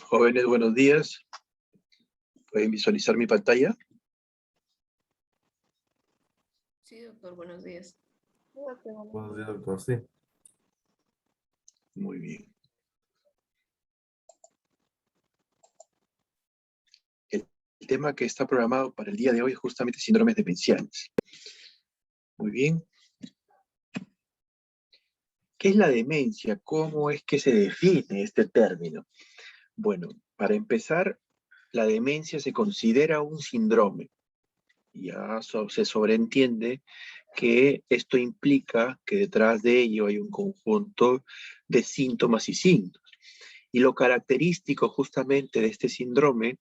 Jóvenes, buenos días. ¿Pueden visualizar mi pantalla? Sí, doctor, buenos días. Buenos días, doctor. Sí. Muy bien. El tema que está programado para el día de hoy es justamente síndromes demenciales. Muy bien. ¿Qué es la demencia? ¿Cómo es que se define este término? Bueno, para empezar, la demencia se considera un síndrome. Ya se sobreentiende que esto implica que detrás de ello hay un conjunto de síntomas y signos. Y lo característico justamente de este síndrome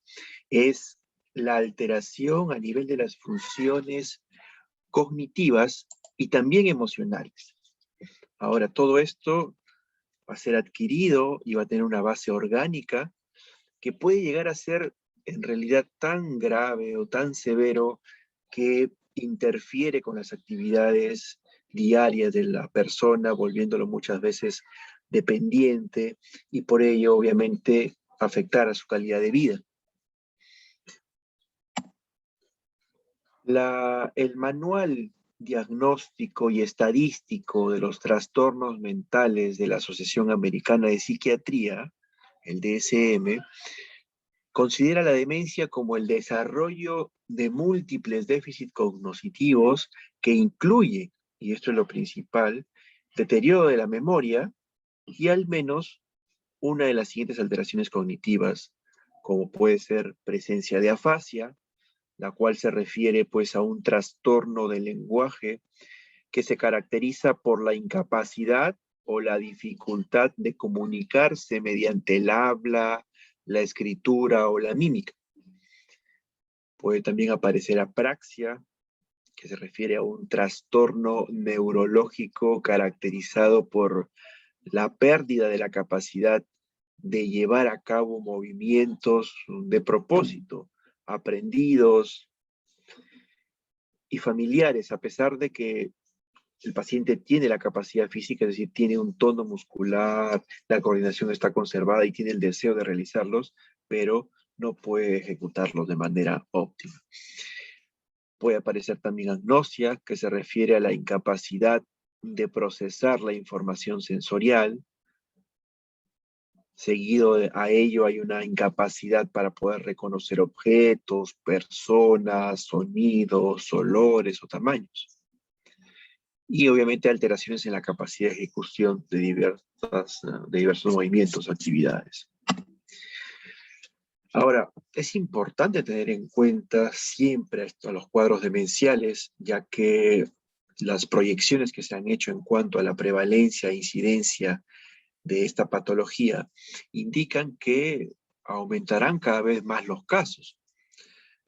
es la alteración a nivel de las funciones cognitivas y también emocionales. Ahora, todo esto va a ser adquirido y va a tener una base orgánica que puede llegar a ser en realidad tan grave o tan severo que interfiere con las actividades diarias de la persona, volviéndolo muchas veces dependiente y por ello obviamente afectar a su calidad de vida. El manual diagnóstico y estadístico de los trastornos mentales de la Asociación Americana de Psiquiatría, el DSM, considera la demencia como el desarrollo de múltiples déficits cognitivos que incluye, y esto es lo principal, deterioro de la memoria y al menos una de las siguientes alteraciones cognitivas, como puede ser presencia de afasia, la cual se refiere pues a un trastorno del lenguaje que se caracteriza por la incapacidad o la dificultad de comunicarse mediante el habla, la escritura o la mímica. Puede también aparecer apraxia, que se refiere a un trastorno neurológico caracterizado por la pérdida de la capacidad de llevar a cabo movimientos de propósito, aprendidos y familiares, a pesar de que el paciente tiene la capacidad física, es decir, tiene un tono muscular, la coordinación está conservada y tiene el deseo de realizarlos, pero no puede ejecutarlos de manera óptima. Puede aparecer también agnosia, que se refiere a la incapacidad de procesar la información sensorial. Seguido a ello hay una incapacidad para poder reconocer objetos, personas, sonidos, olores o tamaños. Y obviamente alteraciones en la capacidad de ejecución de diversos movimientos o actividades. Ahora, es importante tener en cuenta siempre a los cuadros demenciales, ya que las proyecciones que se han hecho en cuanto a la prevalencia e incidencia de esta patología indican que aumentarán cada vez más los casos.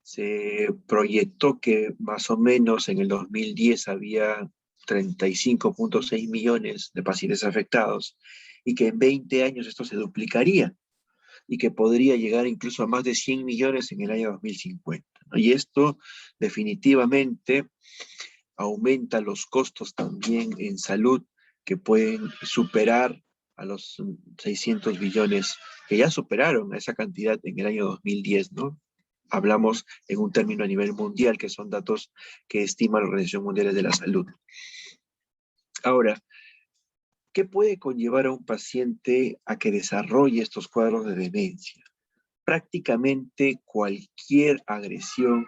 Se proyectó que más o menos en el 2010 había 35.6 millones de pacientes afectados y que en 20 años esto se duplicaría y que podría llegar incluso a más de 100 millones en el año 2050. Y esto definitivamente aumenta los costos también en salud que pueden superar a los 600 billones que ya superaron esa cantidad en el año 2010, ¿no? Hablamos en un término a nivel mundial, que son datos que estima la Organización Mundial de la Salud. Ahora, ¿qué puede conllevar a un paciente a que desarrolle estos cuadros de demencia? Prácticamente cualquier agresión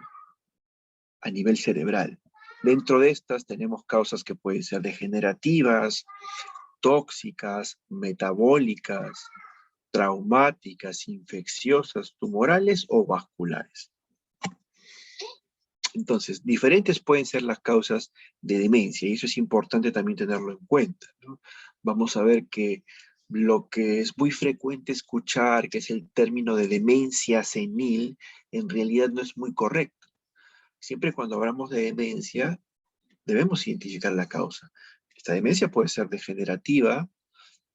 a nivel cerebral. Dentro de estas tenemos causas que pueden ser degenerativas, tóxicas, metabólicas, traumáticas, infecciosas, tumorales o vasculares. Entonces, diferentes pueden ser las causas de demencia y eso es importante también tenerlo en cuenta, ¿no? Vamos a ver que lo que es muy frecuente escuchar, que es el término de demencia senil, en realidad no es muy correcto. Siempre cuando hablamos de demencia, debemos identificar la causa. Esta demencia puede ser degenerativa,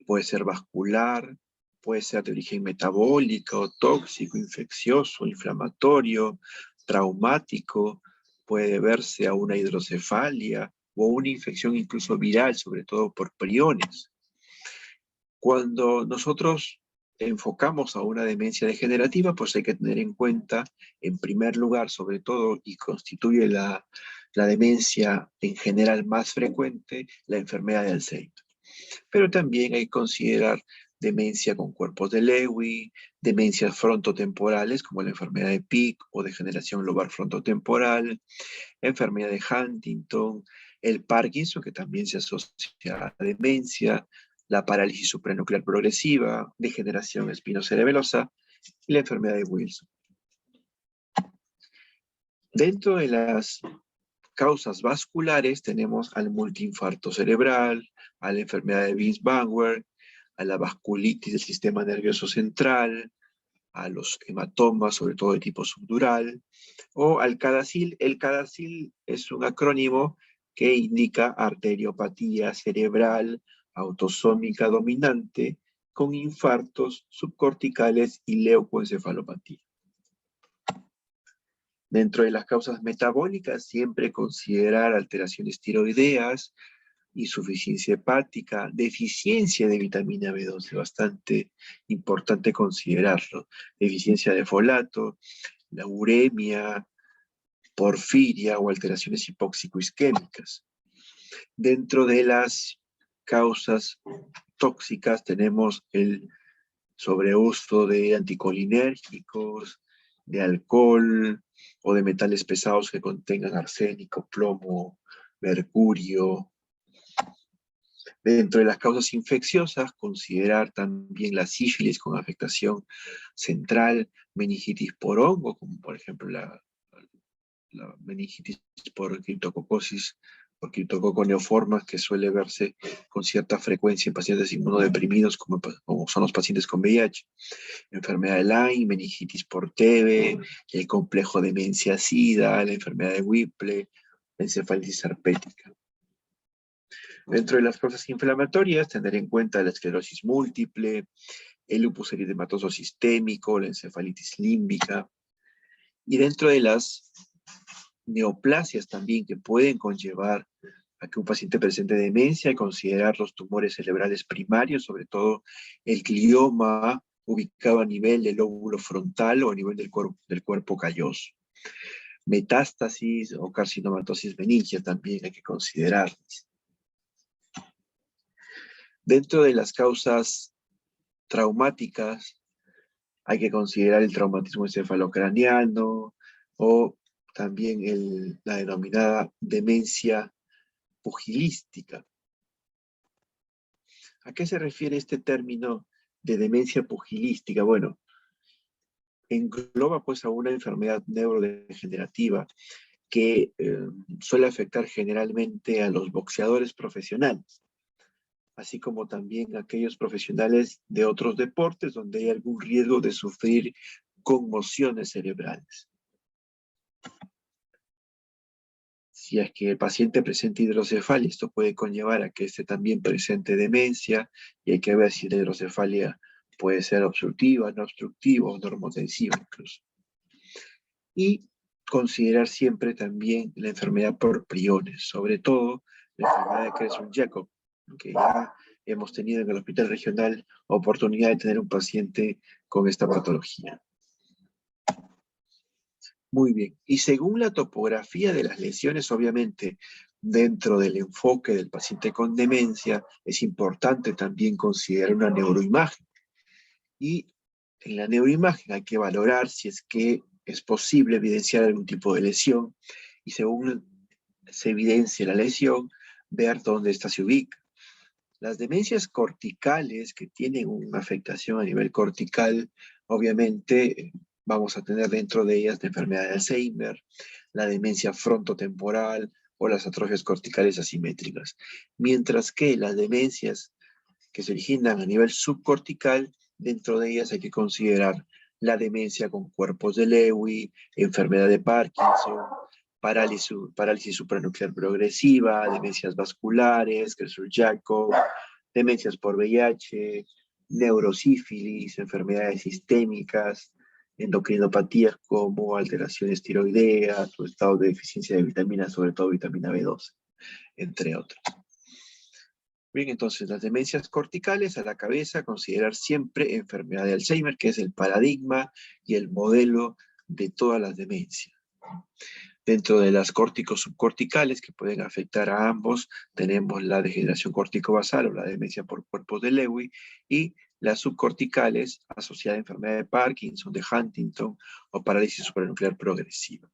puede ser vascular, puede ser de origen metabólico, tóxico, infeccioso, inflamatorio, traumático, puede deberse a una hidrocefalia o una infección incluso viral, sobre todo por priones. Cuando nosotros enfocamos a una demencia degenerativa, pues hay que tener en cuenta, en primer lugar, sobre todo, y constituye la demencia en general más frecuente, la enfermedad de Alzheimer. Pero también hay que considerar demencia con cuerpos de Lewy, demencias frontotemporales como la enfermedad de Pick o degeneración lobar frontotemporal, enfermedad de Huntington, el Parkinson, que también se asocia a demencia, la parálisis supranuclear progresiva, degeneración espinocerebelosa y la enfermedad de Wilson. Dentro de las causas vasculares tenemos al multiinfarto cerebral, a la enfermedad de Binswanger, a la vasculitis del sistema nervioso central, a los hematomas, sobre todo de tipo subdural, o al CADASIL. El CADASIL es un acrónimo que indica arteriopatía cerebral autosómica dominante con infartos subcorticales y leucoencefalopatía. Dentro de las causas metabólicas, siempre considerar alteraciones tiroideas, insuficiencia hepática, deficiencia de vitamina B12, bastante importante considerarlo, deficiencia de folato, la uremia, porfiria o alteraciones hipóxico-isquémicas. Dentro de las causas tóxicas tenemos el sobreuso de anticolinérgicos, de alcohol o de metales pesados que contengan arsénico, plomo, mercurio. Dentro de las causas infecciosas, considerar también la sífilis con afectación central, meningitis por hongo, como por ejemplo la meningitis por criptococosis, por criptococo neoformas, que suele verse con cierta frecuencia en pacientes inmunodeprimidos, como son los pacientes con VIH. Enfermedad de Lyme, meningitis por TB, el complejo de demencia-sida, la enfermedad de Whipple, la encefalitis herpética. Dentro de las causas inflamatorias, tener en cuenta la esclerosis múltiple, el lupus eritematoso sistémico, la encefalitis límbica. Y dentro de las neoplasias también que pueden conllevar a que un paciente presente demencia, y considerar los tumores cerebrales primarios, sobre todo el glioma ubicado a nivel del lóbulo frontal o a nivel del cuerpo calloso. Metástasis o carcinomatosis meningia también hay que considerarlas. Dentro de las causas traumáticas hay que considerar el traumatismo encefalocraniano o también la denominada demencia pugilística. ¿A qué se refiere este término de demencia pugilística? Bueno, engloba pues a una enfermedad neurodegenerativa que suele afectar generalmente a los boxeadores profesionales, así como también a aquellos profesionales de otros deportes donde hay algún riesgo de sufrir conmociones cerebrales. Si es que el paciente presenta hidrocefalia, esto puede conllevar a que este también presente demencia, y hay que ver si la hidrocefalia puede ser obstructiva, no obstructiva o normotensiva incluso. Y considerar siempre también la enfermedad por priones, sobre todo la enfermedad de Creutzfeldt-Jakob, que ya hemos tenido en el hospital regional oportunidad de tener un paciente con esta patología. Muy bien. Y según la topografía de las lesiones, obviamente, dentro del enfoque del paciente con demencia, es importante también considerar una neuroimagen. Y en la neuroimagen hay que valorar si es que es posible evidenciar algún tipo de lesión, y según se evidencia la lesión, ver dónde esta se ubica. Las demencias corticales que tienen una afectación a nivel cortical, obviamente vamos a tener dentro de ellas la enfermedad de Alzheimer, la demencia frontotemporal o las atrofias corticales asimétricas. Mientras que las demencias que se originan a nivel subcortical, dentro de ellas hay que considerar la demencia con cuerpos de Lewy, enfermedad de Parkinson, parálisis supranuclear progresiva, demencias vasculares, Creutzfeldt-Jakob, demencias por VIH, neurosífilis, enfermedades sistémicas, endocrinopatías como alteraciones tiroideas o estados de deficiencia de vitaminas, sobre todo vitamina B12, entre otros. Bien, entonces las demencias corticales a la cabeza, considerar siempre enfermedad de Alzheimer, que es el paradigma y el modelo de todas las demencias. Dentro de las córticos subcorticales que pueden afectar a ambos, tenemos la degeneración corticobasal o la demencia por cuerpos de Lewy y las subcorticales asociadas a enfermedad de Parkinson, de Huntington o parálisis supranuclear progresiva.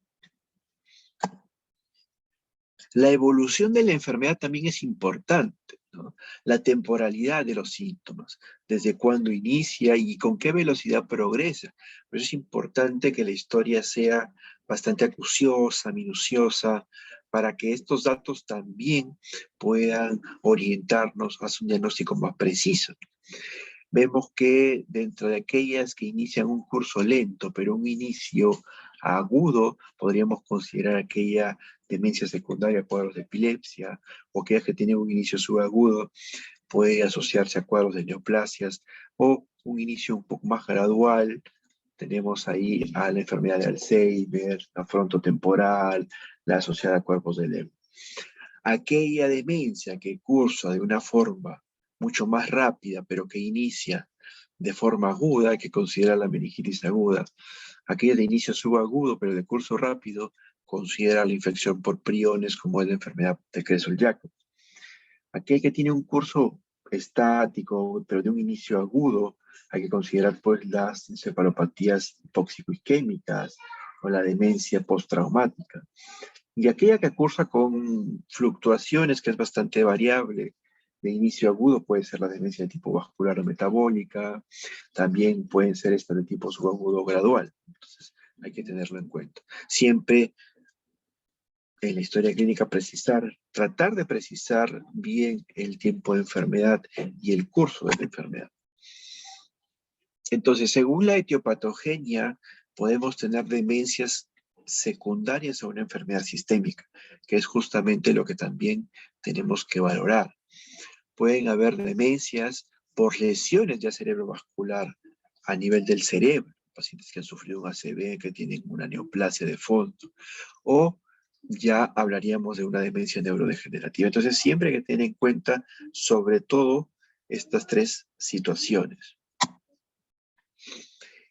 La evolución de la enfermedad también es importante, ¿no? La temporalidad de los síntomas, desde cuándo inicia y con qué velocidad progresa. Pero es importante que la historia sea bastante acuciosa, minuciosa, para que estos datos también puedan orientarnos hacia un diagnóstico más preciso. Vemos que dentro de aquellas que inician un curso lento, pero un inicio agudo, podríamos considerar aquella demencia secundaria, cuadros de epilepsia, o aquellas que tienen un inicio subagudo, puede asociarse a cuadros de neoplasias, o un inicio un poco más gradual, tenemos ahí a la enfermedad de Alzheimer, la frontotemporal, la asociada a cuerpos de Lewy. Aquella demencia que cursa de una forma mucho más rápida, pero que inicia de forma aguda, hay que considerar la meningitis aguda. Aquella de inicio subagudo, pero de curso rápido, considera la infección por priones, como es la enfermedad de Creutzfeldt-Jakob. Aquel que tiene un curso estático, pero de un inicio agudo, hay que considerar pues las encefalopatías tóxico-isquémicas o la demencia postraumática. Y aquella que cursa con fluctuaciones, que es bastante variable, de inicio agudo puede ser la demencia de tipo vascular o metabólica, también pueden ser estas de tipo subagudo gradual. Entonces hay que tenerlo en cuenta. Siempre en la historia clínica tratar de precisar bien el tiempo de enfermedad y el curso de la enfermedad. Entonces, según la etiopatogenia, podemos tener demencias secundarias a una enfermedad sistémica, que es justamente lo que también tenemos que valorar. Pueden haber demencias por lesiones ya cerebrovascular a nivel del cerebro, pacientes que han sufrido un ACV, que tienen una neoplasia de fondo, o ya hablaríamos de una demencia neurodegenerativa. Entonces, siempre hay que tener en cuenta, sobre todo, estas tres situaciones.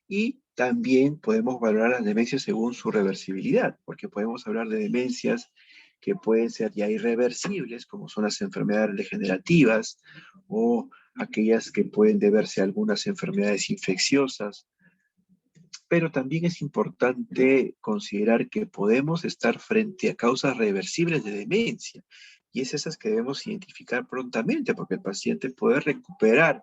Y también podemos valorar las demencias según su reversibilidad, porque podemos hablar de demencias que pueden ser ya irreversibles, como son las enfermedades degenerativas, o aquellas que pueden deberse a algunas enfermedades infecciosas. Pero también es importante considerar que podemos estar frente a causas reversibles de demencia, y es esas que debemos identificar prontamente, porque el paciente puede recuperar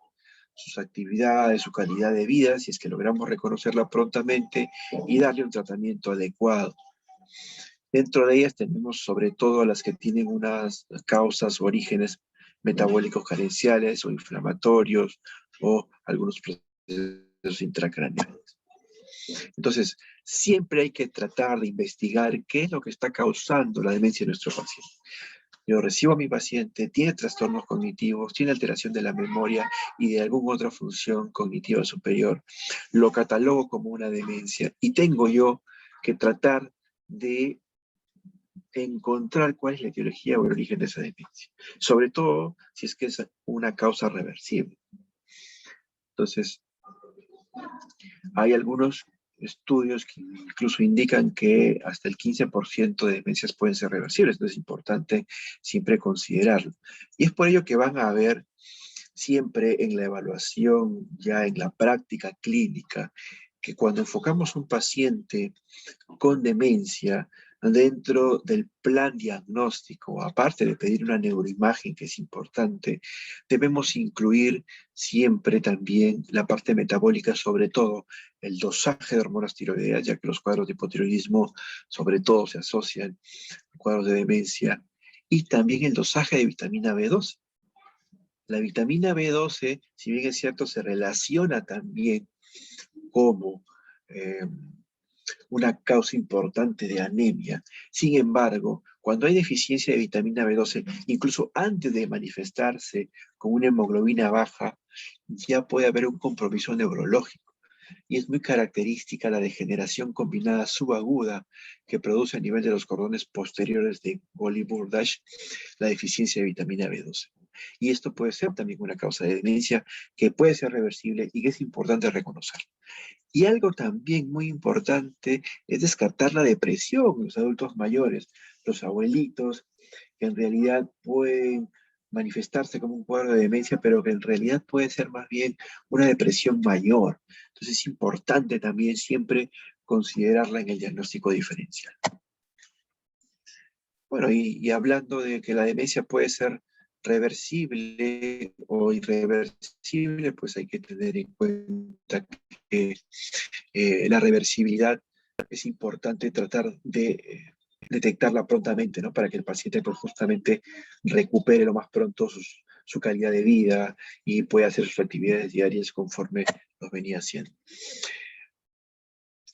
sus actividades, su calidad de vida, si es que logramos reconocerla prontamente y darle un tratamiento adecuado. Dentro de ellas tenemos sobre todo las que tienen unas causas o orígenes metabólicos carenciales o inflamatorios o algunos procesos intracraneales. Entonces, siempre hay que tratar de investigar qué es lo que está causando la demencia de nuestro paciente. Yo recibo a mi paciente, tiene trastornos cognitivos, tiene alteración de la memoria y de alguna otra función cognitiva superior. Lo catalogo como una demencia y tengo yo que tratar de encontrar cuál es la etiología o el origen de esa demencia. Sobre todo si es que es una causa reversible. Entonces, hay algunos estudios que incluso indican que hasta el 15% de demencias pueden ser reversibles, entonces es importante siempre considerarlo. Y es por ello que van a haber siempre en la evaluación, ya en la práctica clínica, que cuando enfocamos un paciente con demencia, dentro del plan diagnóstico, aparte de pedir una neuroimagen que es importante, debemos incluir siempre también la parte metabólica, sobre todo el dosaje de hormonas tiroideas, ya que los cuadros de hipotiroidismo sobre todo se asocian a cuadros de demencia, y también el dosaje de vitamina B12. La vitamina B12, si bien es cierto, se relaciona también como una causa importante de anemia. Sin embargo, cuando hay deficiencia de vitamina B12, incluso antes de manifestarse con una hemoglobina baja, ya puede haber un compromiso neurológico. Y es muy característica la degeneración combinada subaguda que produce a nivel de los cordones posteriores de Golgi-Burdach la deficiencia de vitamina B12. Y esto puede ser también una causa de demencia que puede ser reversible y que es importante reconocer. Y algo también muy importante es descartar la depresión en los adultos mayores, los abuelitos, que en realidad pueden manifestarse como un cuadro de demencia, pero que en realidad puede ser más bien una depresión mayor. Entonces es importante también siempre considerarla en el diagnóstico diferencial. Bueno, y hablando de que la demencia puede ser reversible o irreversible, pues hay que tener en cuenta que la reversibilidad es importante tratar de detectarla prontamente, ¿no? Para que el paciente pues, justamente recupere lo más pronto su calidad de vida y pueda hacer sus actividades diarias conforme los venía haciendo.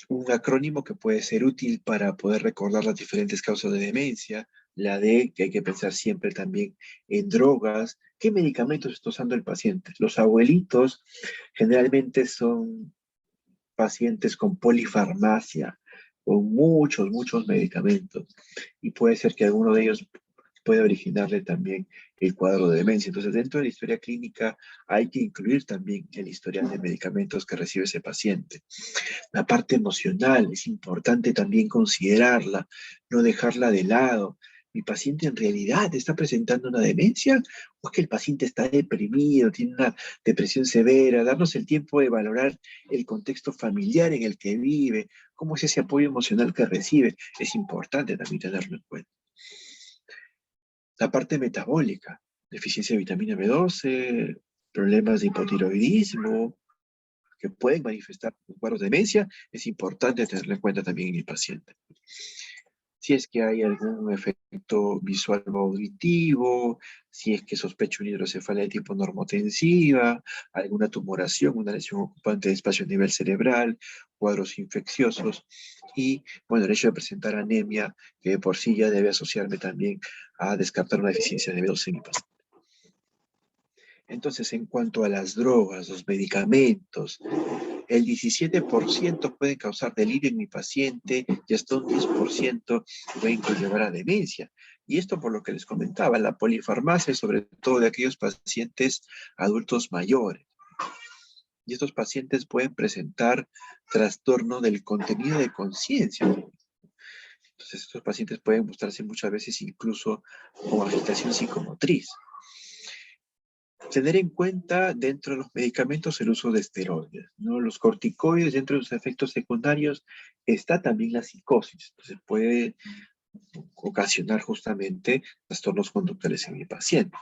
Un acrónimo que puede ser útil para poder recordar las diferentes causas de demencia, la D, que hay que pensar siempre también en drogas, qué medicamentos está usando el paciente. Los abuelitos generalmente son pacientes con polifarmacia, con muchos medicamentos, y puede ser que alguno de ellos pueda originarle también el cuadro de demencia. Entonces, dentro de la historia clínica hay que incluir también el historial de medicamentos que recibe ese paciente. La parte emocional es importante también considerarla, no dejarla de lado. ¿Mi paciente en realidad está presentando una demencia? ¿O es que el paciente está deprimido, tiene una depresión severa? Darnos el tiempo de valorar el contexto familiar en el que vive, cómo es ese apoyo emocional que recibe. Es importante también tenerlo en cuenta. La parte metabólica, deficiencia de vitamina B12, problemas de hipotiroidismo, que pueden manifestar cuadros de demencia, es importante tenerlo en cuenta también en el paciente. Si es que hay algún efecto visual o auditivo, si es que sospecho una hidrocefalia de tipo normotensiva, alguna tumoración, una lesión ocupante de espacio a nivel cerebral, cuadros infecciosos y, bueno, el hecho de presentar anemia, que de por sí ya debe asociarme también a descartar una deficiencia de B12 en mi paciente. Entonces, en cuanto a las drogas, los medicamentos, el 17% puede causar delirio en mi paciente y hasta un 10% pueden conllevar a demencia. Y esto por lo que les comentaba, la polifarmacia, sobre todo de aquellos pacientes adultos mayores. Y estos pacientes pueden presentar trastorno del contenido de conciencia. Entonces, estos pacientes pueden mostrarse muchas veces incluso con agitación psicomotriz. Tener en cuenta dentro de los medicamentos el uso de esteroides, ¿no? Los corticoides, dentro de sus efectos secundarios, está también la psicosis. Entonces puede ocasionar justamente trastornos conductuales en el paciente.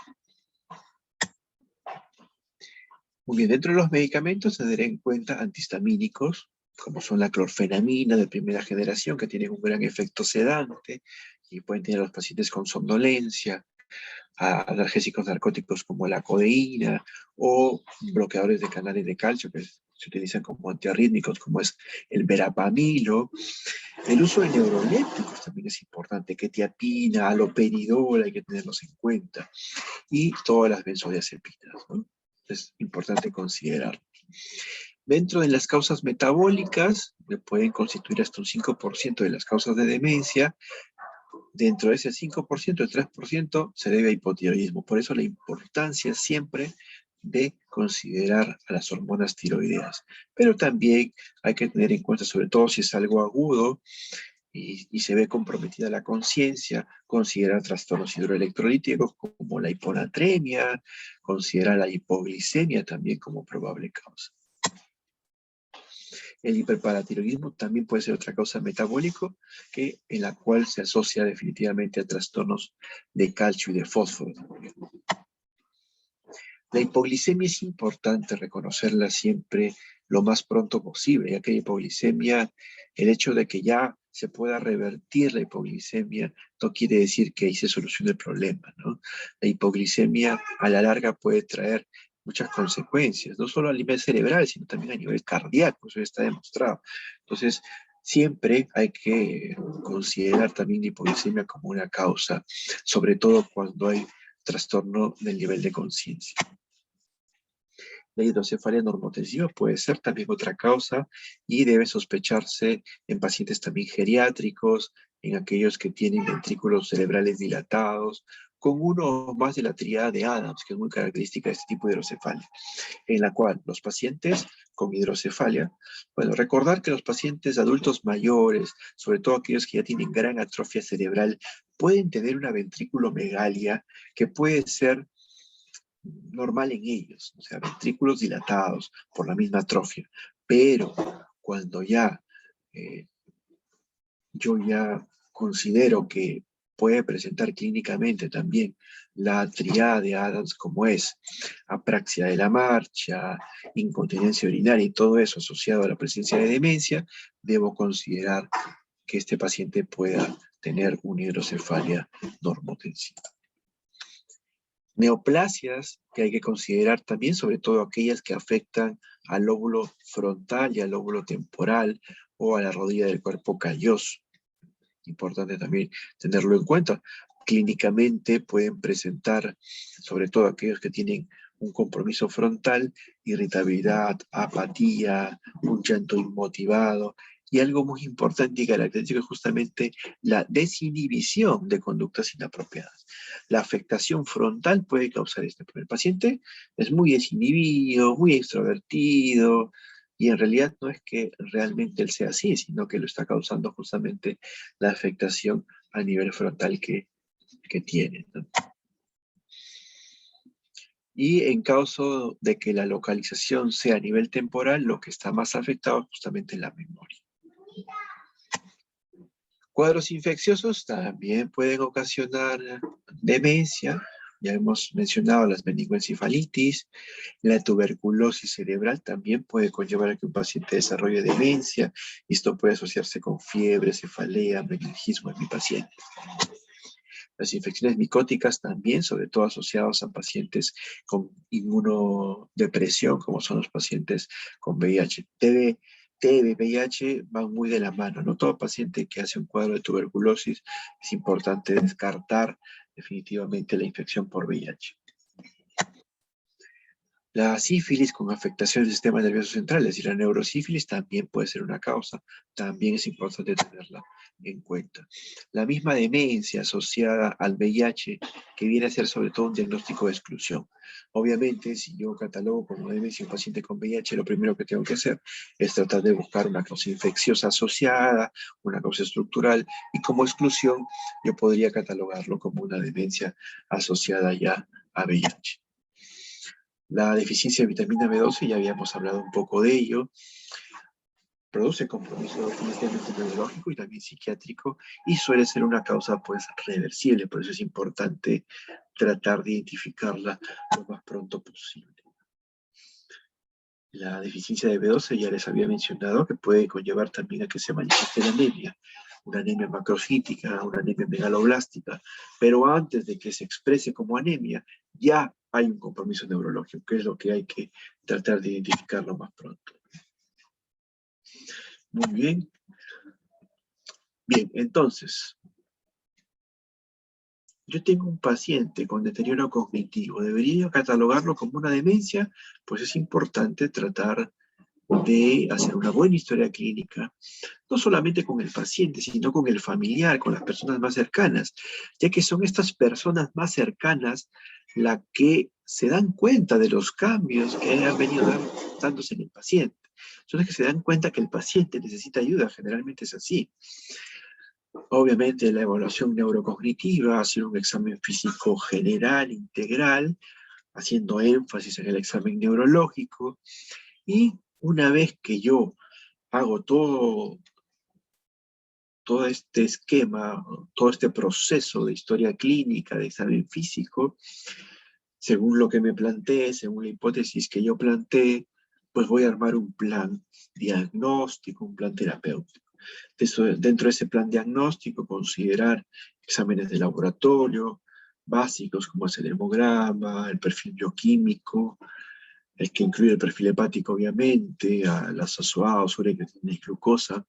Muy bien, dentro de los medicamentos tener en cuenta antihistamínicos, como son la clorfenamina de primera generación, que tienen un gran efecto sedante y pueden tener a los pacientes con somnolencia, a analgésicos narcóticos como la codeína o bloqueadores de canales de calcio que se utilizan como antiarrítmicos como es el verapamilo. El uso de neurolépticos también es importante, quetiapina, haloperidol, hay que tenerlos en cuenta, y todas las benzodiazepinas, ¿no? Es importante considerar. Dentro de las causas metabólicas, que pueden constituir hasta un 5% de las causas de demencia, dentro de ese 5%, el 3% se debe a hipotiroidismo. Por eso la importancia siempre de considerar a las hormonas tiroideas. Pero también hay que tener en cuenta, sobre todo si es algo agudo y se ve comprometida la conciencia, considerar trastornos hidroelectrolíticos como la hiponatremia, considerar la hipoglicemia también como probable causa. El hiperparatiroidismo también puede ser otra causa metabólica en la cual se asocia definitivamente a trastornos de calcio y de fósforo. La hipoglicemia es importante reconocerla siempre lo más pronto posible, ya que la hipoglicemia, el hecho de que ya se pueda revertir la hipoglicemia, no quiere decir que ahí se solucione el problema, ¿no? La hipoglicemia a la larga puede traer muchas consecuencias, no solo a nivel cerebral, sino también a nivel cardíaco, eso ya está demostrado. Entonces, siempre hay que considerar también la hipoglicemia como una causa, sobre todo cuando hay trastorno del nivel de conciencia. La hidrocefalia normotensiva puede ser también otra causa y debe sospecharse en pacientes también geriátricos, en aquellos que tienen ventrículos cerebrales dilatados, con uno o más de la tríada de Adams, que es muy característica de este tipo de hidrocefalia, en la cual los pacientes con hidrocefalia, bueno, recordar que los pacientes adultos mayores, sobre todo aquellos que ya tienen gran atrofia cerebral, pueden tener una ventrículomegalia que puede ser normal en ellos, o sea, ventrículos dilatados por la misma atrofia, pero cuando ya yo ya considero que puede presentar clínicamente también la tríada de Adams, como es apraxia de la marcha, incontinencia urinaria y todo eso asociado a la presencia de demencia, debo considerar que este paciente pueda tener una hidrocefalia normotensiva. Neoplasias que hay que considerar también, sobre todo aquellas que afectan al lóbulo frontal y al lóbulo temporal o a la rodilla del cuerpo calloso. Importante también tenerlo en cuenta. Clínicamente pueden presentar, sobre todo aquellos que tienen un compromiso frontal, irritabilidad, apatía, un llanto inmotivado, y algo muy importante y característico es justamente la desinhibición de conductas inapropiadas. La afectación frontal puede causar esto. El paciente es muy desinhibido, muy extrovertido, y en realidad no es que realmente él sea así, sino que lo está causando justamente la afectación a nivel frontal que tiene, ¿no? Y en caso de que la localización sea a nivel temporal, lo que está más afectado es justamente la memoria. Cuadros infecciosos también pueden ocasionar demencia. Ya hemos mencionado las meningoencefalitis. La tuberculosis cerebral también puede conllevar a que un paciente desarrolle demencia. Y esto puede asociarse con fiebre, cefalea, meningismo en mi paciente. Las infecciones micóticas también, sobre todo asociadas a pacientes con inmunodepresión, como son los pacientes con VIH. TB, VIH van muy de la mano, ¿no? Todo paciente que hace un cuadro de tuberculosis es importante descartar definitivamente la infección por VIH. La sífilis con afectación del sistema nervioso central, es decir, la neurosífilis también puede ser una causa, también es importante tenerla en cuenta. La misma demencia asociada al VIH, que viene a ser sobre todo un diagnóstico de exclusión. Obviamente, si yo catalogo como demencia un paciente con VIH, lo primero que tengo que hacer es tratar de buscar una causa infecciosa asociada, una causa estructural, y como exclusión yo podría catalogarlo como una demencia asociada ya a VIH. La deficiencia de vitamina B12, ya habíamos hablado un poco de ello, produce compromiso definitivamente neurológico y también psiquiátrico y suele ser una causa pues reversible, por eso es importante tratar de identificarla lo más pronto posible. La deficiencia de B12 ya les había mencionado que puede conllevar también a que se manifieste la anemia, una anemia macrocítica, una anemia megaloblástica, pero antes de que se exprese como anemia, ya hay un compromiso neurológico, que es lo que hay que tratar de identificar lo más pronto. Muy bien. Bien, entonces, yo tengo un paciente con deterioro cognitivo. ¿Debería yo catalogarlo como una demencia? Pues es importante tratar de hacer una buena historia clínica, no solamente con el paciente, sino con el familiar, con las personas más cercanas, ya que son estas personas más cercanas las que se dan cuenta de los cambios que han venido dándose en el paciente. Son las que se dan cuenta que el paciente necesita ayuda, generalmente es así. Obviamente la evaluación neurocognitiva, hacer un examen físico general, integral, haciendo énfasis en el examen neurológico, y una vez que yo hago todo este esquema, todo este proceso de historia clínica, de examen físico, según lo que me planteé, según la hipótesis que yo planteé, pues voy a armar un plan diagnóstico, un plan terapéutico. Dentro de ese plan diagnóstico, considerar exámenes de laboratorio básicos como es el hemograma, el perfil bioquímico, el que incluye el perfil hepático, obviamente, a las ASOAOS, ureacritina y glucosa,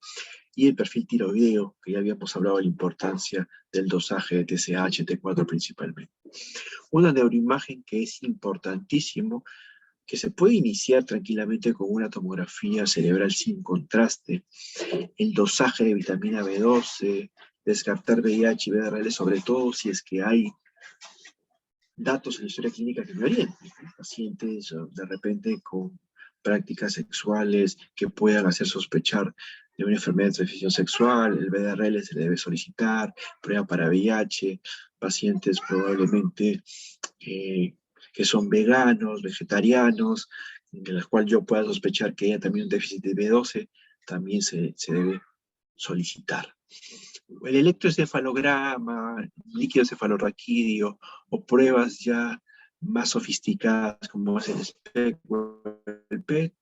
y el perfil tiroideo, que ya habíamos hablado de la importancia del dosaje de TSH, T4 principalmente. Una neuroimagen que es importantísimo, que se puede iniciar tranquilamente con una tomografía cerebral sin contraste, el dosaje de vitamina B12, descartar VIH y VRL, sobre todo si es que hay datos en la historia clínica que me orienten. Pacientes de repente con prácticas sexuales que puedan hacer sospechar de una enfermedad de transmisión sexual, el VDRL se le debe solicitar, prueba para VIH, pacientes probablemente que son veganos, vegetarianos, de las cuales yo pueda sospechar que haya también un déficit de B12, también se debe solicitar. El electroencefalograma, líquido cefalorraquídeo o pruebas ya más sofisticadas como es el SPECT o el PET,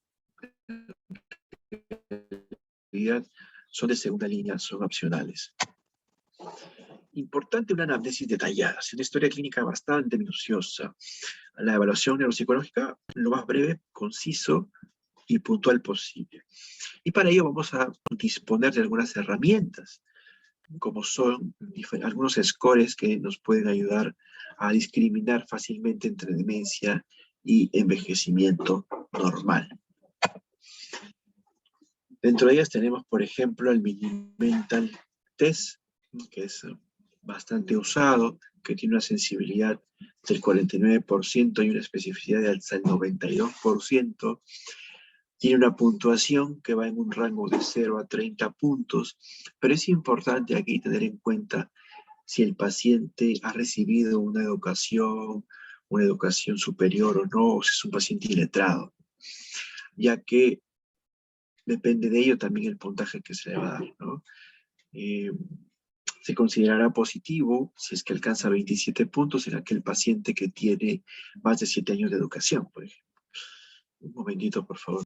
son de segunda línea, son opcionales. Importante una anamnesis detallada, una historia clínica bastante minuciosa. La evaluación neuropsicológica, lo más breve, conciso y puntual posible. Y para ello vamos a disponer de algunas herramientas, como son algunos scores que nos pueden ayudar a discriminar fácilmente entre demencia y envejecimiento normal. Dentro de ellas tenemos, por ejemplo, el Mini-Mental Test, que es bastante usado, que tiene una sensibilidad del 49% y una especificidad de hasta el 92%. Tiene una puntuación que va en un rango de 0 a 30 puntos, pero es importante aquí tener en cuenta si el paciente ha recibido una educación superior o no, o si es un paciente iletrado, ya que depende de ello también el puntaje que se le va a dar, ¿no? Se considerará positivo si es que alcanza 27 puntos en aquel paciente que tiene más de 7 años de educación, por ejemplo. Un momentito, por favor.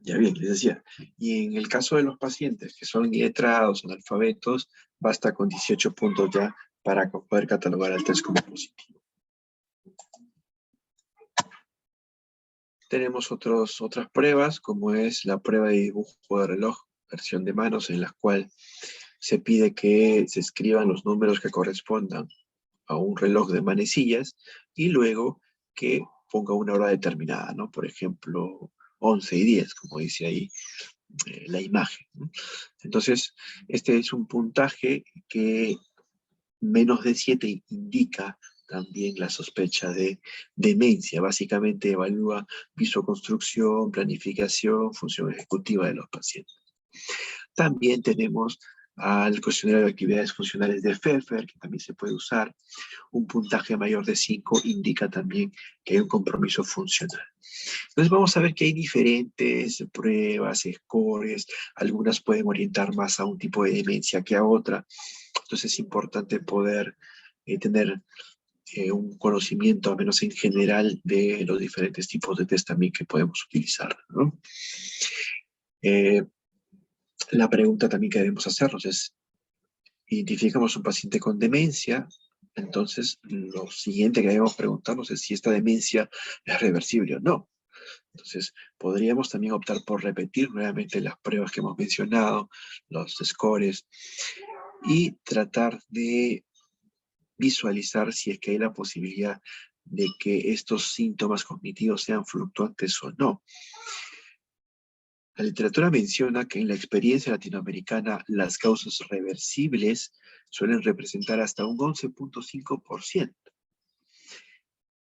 Ya bien, les decía, y en el caso de los pacientes que son iletrados, analfabetos, basta con 18 puntos ya para poder catalogar al test como positivo. Tenemos otras pruebas, como es la prueba de dibujo de reloj, versión de manos, en la cual se pide que se escriban los números que correspondan a un reloj de manecillas y luego que ponga una hora determinada, ¿no? Por ejemplo, 11 y 10, como dice ahí la imagen, ¿no? Entonces, este es un puntaje que menos de 7 indica también la sospecha de demencia. Básicamente evalúa visoconstrucción, planificación, función ejecutiva de los pacientes. También tenemos al cuestionario de actividades funcionales de Pfeffer, que también se puede usar. Un puntaje mayor de 5 indica también que hay un compromiso funcional. Entonces vamos a ver que hay diferentes pruebas, scores, algunas pueden orientar más a un tipo de demencia que a otra. Entonces es importante poder tener un conocimiento, al menos en general, de los diferentes tipos de test también que podemos utilizar, ¿no? La pregunta también que debemos hacernos es, identificamos un paciente con demencia, entonces lo siguiente que debemos preguntarnos es si esta demencia es reversible o no. Entonces, podríamos también optar por repetir nuevamente las pruebas que hemos mencionado, los scores, y tratar de visualizar si es que hay la posibilidad de que estos síntomas cognitivos sean fluctuantes o no. La literatura menciona que en la experiencia latinoamericana las causas reversibles suelen representar hasta un 11.5%.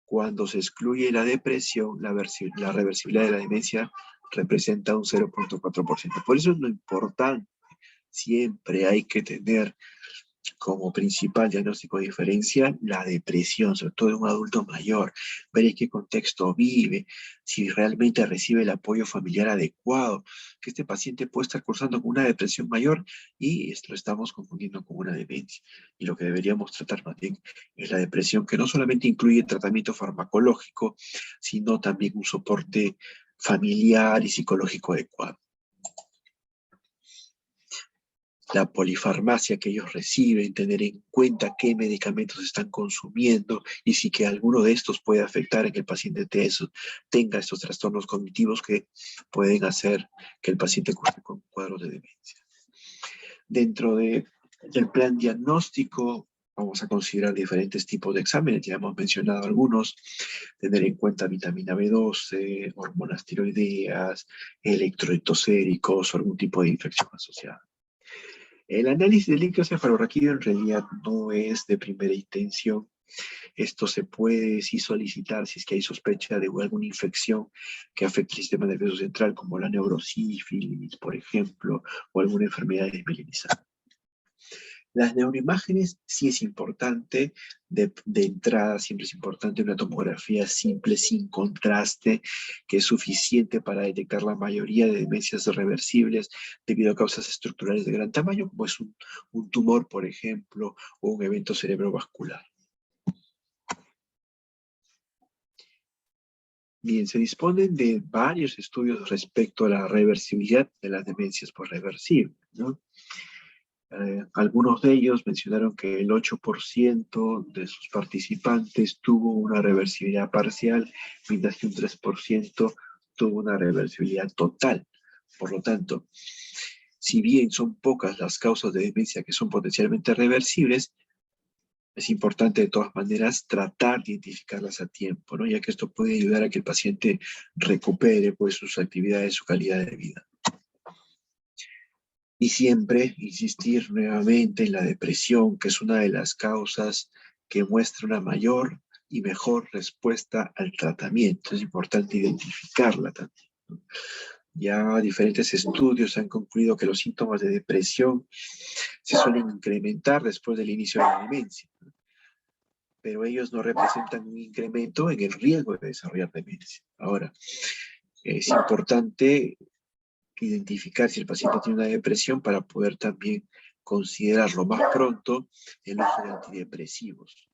Cuando se excluye la depresión, la reversibilidad de la demencia representa un 0.4%. Por eso es lo importante. Siempre hay que tener como principal diagnóstico diferencial la depresión, sobre todo en un adulto mayor, ver en qué contexto vive, si realmente recibe el apoyo familiar adecuado, que este paciente puede estar cursando con una depresión mayor y esto lo estamos confundiendo con una demencia. Y lo que deberíamos tratar más bien es la depresión, que no solamente incluye tratamiento farmacológico, sino también un soporte familiar y psicológico adecuado. La polifarmacia que ellos reciben, tener en cuenta qué medicamentos están consumiendo y si que alguno de estos puede afectar en que el paciente tenga estos trastornos cognitivos que pueden hacer que el paciente curse con cuadros de demencia. Dentro del plan diagnóstico vamos a considerar diferentes tipos de exámenes, ya hemos mencionado algunos, tener en cuenta vitamina B12, hormonas tiroideas, electrolitos séricos o algún tipo de infección asociada. El análisis del líquido cefalorraquídeo en realidad no es de primera intención. Esto se puede sí solicitar si es que hay sospecha de alguna infección que afecte el sistema nervioso central, como la neurosífilis, por ejemplo, o alguna enfermedad desmielinizada. Las neuroimágenes sí es importante, de entrada siempre es importante una tomografía simple, sin contraste, que es suficiente para detectar la mayoría de demencias reversibles debido a causas estructurales de gran tamaño, como es un tumor, por ejemplo, o un evento cerebrovascular. Bien, se disponen de varios estudios respecto a la reversibilidad de las demencias por reversibles, ¿no? Algunos de ellos mencionaron que el 8% de sus participantes tuvo una reversibilidad parcial, mientras que un 3% tuvo una reversibilidad total. Por lo tanto, si bien son pocas las causas de demencia que son potencialmente reversibles, es importante de todas maneras tratar de identificarlas a tiempo, ¿no? Ya que esto puede ayudar a que el paciente recupere pues, sus actividades, su calidad de vida. Y siempre insistir nuevamente en la depresión, que es una de las causas que muestra una mayor y mejor respuesta al tratamiento. Es importante identificarla también, ¿no? Ya diferentes estudios han concluido que los síntomas de depresión se suelen incrementar después del inicio de la demencia, ¿no? Pero ellos no representan un incremento en el riesgo de desarrollar demencia. Ahora, es importante identificar si el paciente tiene una depresión para poder también considerarlo más pronto el uso de antidepresivos,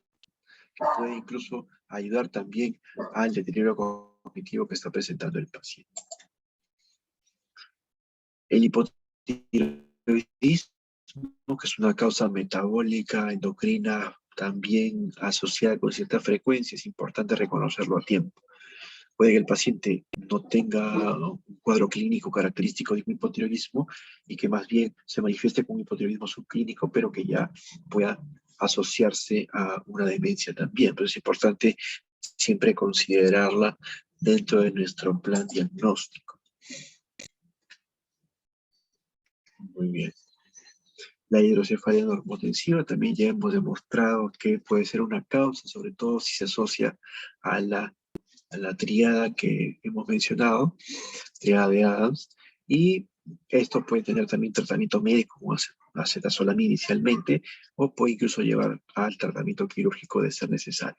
que puede incluso ayudar también al deterioro cognitivo que está presentando el paciente. El hipotiroidismo, que es una causa metabólica, endocrina, también asociada con cierta frecuencia, es importante reconocerlo a tiempo. Puede que el paciente no tenga un cuadro clínico característico de un hipotiroidismo y que más bien se manifieste con un hipotiroidismo subclínico, pero que ya pueda asociarse a una demencia también. Pero es importante siempre considerarla dentro de nuestro plan diagnóstico. Muy bien. La hidrocefalia normotensiva también ya hemos demostrado que puede ser una causa, sobre todo si se asocia a la tríada que hemos mencionado, tríada de Adams, y esto puede tener también tratamiento médico como acetazolamida inicialmente, o puede incluso llevar al tratamiento quirúrgico de ser necesario.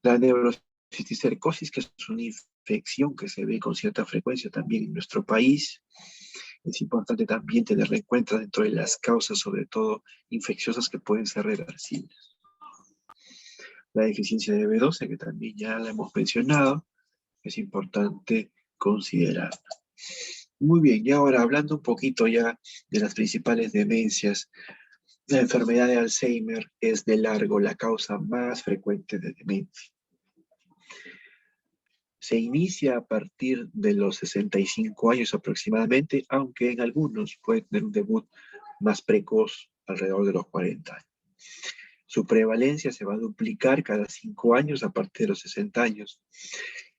La neurocisticercosis, que es una infección que se ve con cierta frecuencia también en nuestro país, es importante también tenerla en cuenta dentro de las causas, sobre todo infecciosas, que pueden ser reversibles. La deficiencia de B12, que también ya la hemos mencionado, es importante considerarla. Muy bien, y ahora hablando un poquito ya de las principales demencias, la enfermedad de Alzheimer es de largo la causa más frecuente de demencia. Se inicia a partir de los 65 años aproximadamente, aunque en algunos puede tener un debut más precoz alrededor de los 40 años. Su prevalencia se va a duplicar cada 5 años a partir de los 60 años.